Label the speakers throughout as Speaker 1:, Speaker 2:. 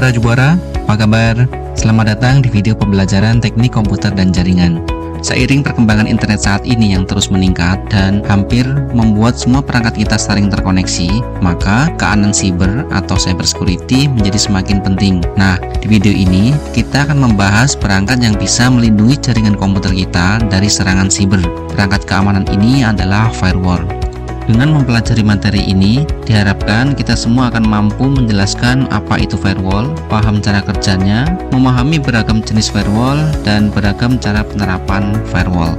Speaker 1: para juara, apa kabar? Selamat datang di video pembelajaran teknik komputer dan jaringan. Seiring perkembangan internet saat ini yang terus meningkat dan hampir membuat semua perangkat kita saling terkoneksi, maka keamanan siber atau cyber security menjadi semakin penting. Nah, di video ini kita akan membahas perangkat yang bisa melindungi jaringan komputer kita dari serangan siber. Perangkat keamanan ini adalah firewall. Dengan mempelajari materi ini, diharapkan kita semua akan mampu menjelaskan apa itu firewall, paham cara kerjanya, memahami beragam jenis firewall, dan beragam cara penerapan firewall.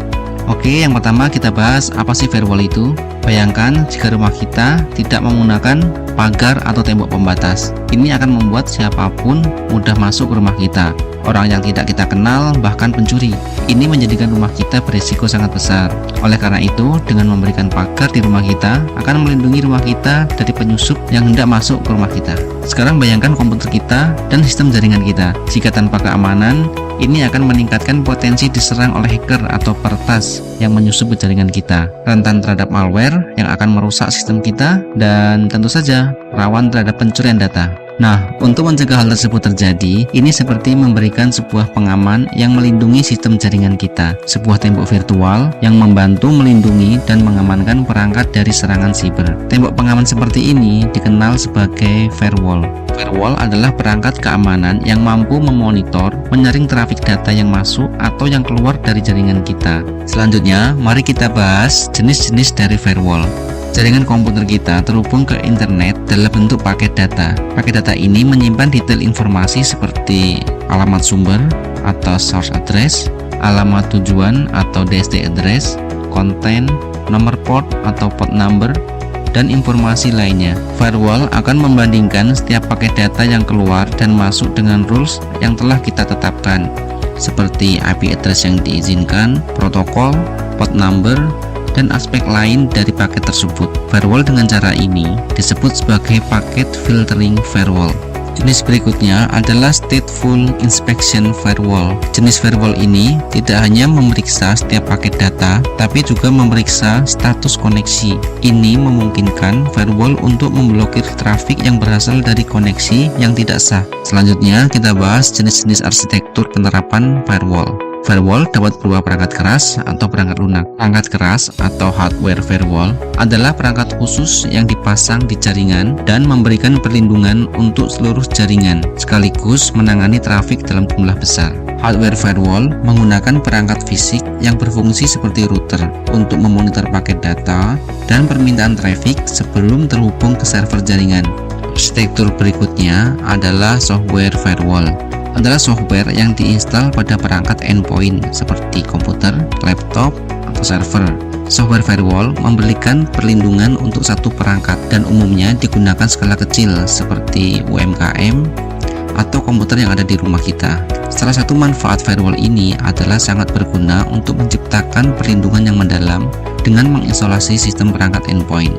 Speaker 1: Oke, yang pertama kita bahas apa sih firewall itu. Bayangkan jika rumah kita tidak menggunakan pagar atau tembok pembatas. Ini akan membuat siapapun mudah masuk ke rumah kita. Orang yang tidak kita kenal, bahkan pencuri. Ini menjadikan rumah kita berisiko sangat besar. Oleh karena itu, dengan memberikan pagar di rumah kita, akan melindungi rumah kita dari penyusup yang hendak masuk ke rumah kita. Sekarang bayangkan komputer kita dan sistem jaringan kita. Jika tanpa keamanan, ini akan meningkatkan potensi diserang oleh hacker atau peretas yang menyusup ke jaringan kita. Rentan terhadap malware yang akan merusak sistem kita, dan tentu saja rawan terhadap pencurian data. Nah, untuk mencegah hal tersebut terjadi, ini seperti memberikan sebuah pengaman yang melindungi sistem jaringan kita, sebuah tembok virtual yang membantu melindungi dan mengamankan perangkat dari serangan siber. Tembok pengaman seperti ini dikenal sebagai firewall. Firewall adalah perangkat keamanan yang mampu memonitor, menyaring trafik data yang masuk atau yang keluar dari jaringan kita. Selanjutnya, mari kita bahas jenis-jenis dari firewall. Jaringan komputer kita terhubung ke internet dalam bentuk paket data. Paket data ini menyimpan detail informasi seperti alamat sumber atau source address, alamat tujuan atau DST address, konten, nomor port atau port number, dan informasi lainnya. Firewall akan membandingkan setiap paket data yang keluar dan masuk dengan rules yang telah kita tetapkan, seperti IP address yang diizinkan, protokol, port number, dan aspek lain dari paket tersebut. Firewall dengan cara ini disebut sebagai packet filtering firewall. Jenis berikutnya adalah stateful inspection firewall. Jenis firewall ini tidak hanya memeriksa setiap paket data, tapi juga memeriksa status koneksi. Ini memungkinkan firewall untuk memblokir trafik yang berasal dari koneksi yang tidak sah. Selanjutnya kita bahas jenis-jenis arsitektur penerapan firewall. Firewall dapat berupa perangkat keras atau perangkat lunak. Perangkat keras atau hardware firewall adalah perangkat khusus yang dipasang di jaringan dan memberikan perlindungan untuk seluruh jaringan, sekaligus menangani trafik dalam jumlah besar. Hardware firewall menggunakan perangkat fisik yang berfungsi seperti router untuk memonitor paket data dan permintaan trafik sebelum terhubung ke server jaringan. Arsitektur berikutnya adalah software firewall. Adalah software yang diinstal pada perangkat endpoint seperti komputer, laptop, atau server. Software firewall memberikan perlindungan untuk satu perangkat dan umumnya digunakan skala kecil seperti UMKM atau komputer yang ada di rumah kita. Salah satu manfaat firewall ini adalah sangat berguna untuk menciptakan perlindungan yang mendalam dengan mengisolasi sistem perangkat endpoint.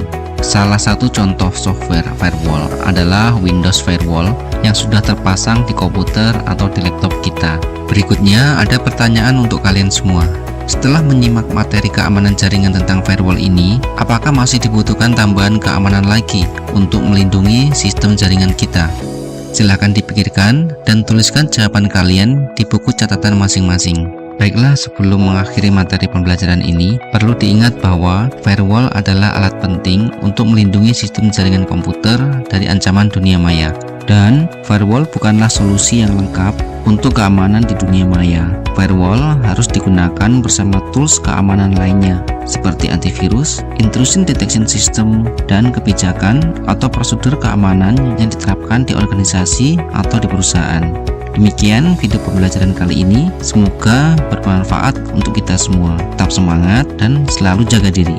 Speaker 1: Salah satu contoh software firewall adalah Windows Firewall yang sudah terpasang di komputer atau di laptop kita. Berikutnya ada pertanyaan untuk kalian semua. Setelah menyimak materi keamanan jaringan tentang firewall ini, apakah masih dibutuhkan tambahan keamanan lagi untuk melindungi sistem jaringan kita? Silahkan dipikirkan dan tuliskan jawaban kalian di buku catatan masing-masing. Baiklah, sebelum mengakhiri materi pembelajaran ini, perlu diingat bahwa firewall adalah alat penting untuk melindungi sistem jaringan komputer dari ancaman dunia maya. Dan firewall bukanlah solusi yang lengkap untuk keamanan di dunia maya. Firewall harus digunakan bersama tools keamanan lainnya, seperti antivirus, intrusion detection system, dan kebijakan atau prosedur keamanan yang diterapkan di organisasi atau di perusahaan. Demikian video pembelajaran kali ini, semoga bermanfaat untuk kita semua. Tetap semangat dan selalu jaga diri.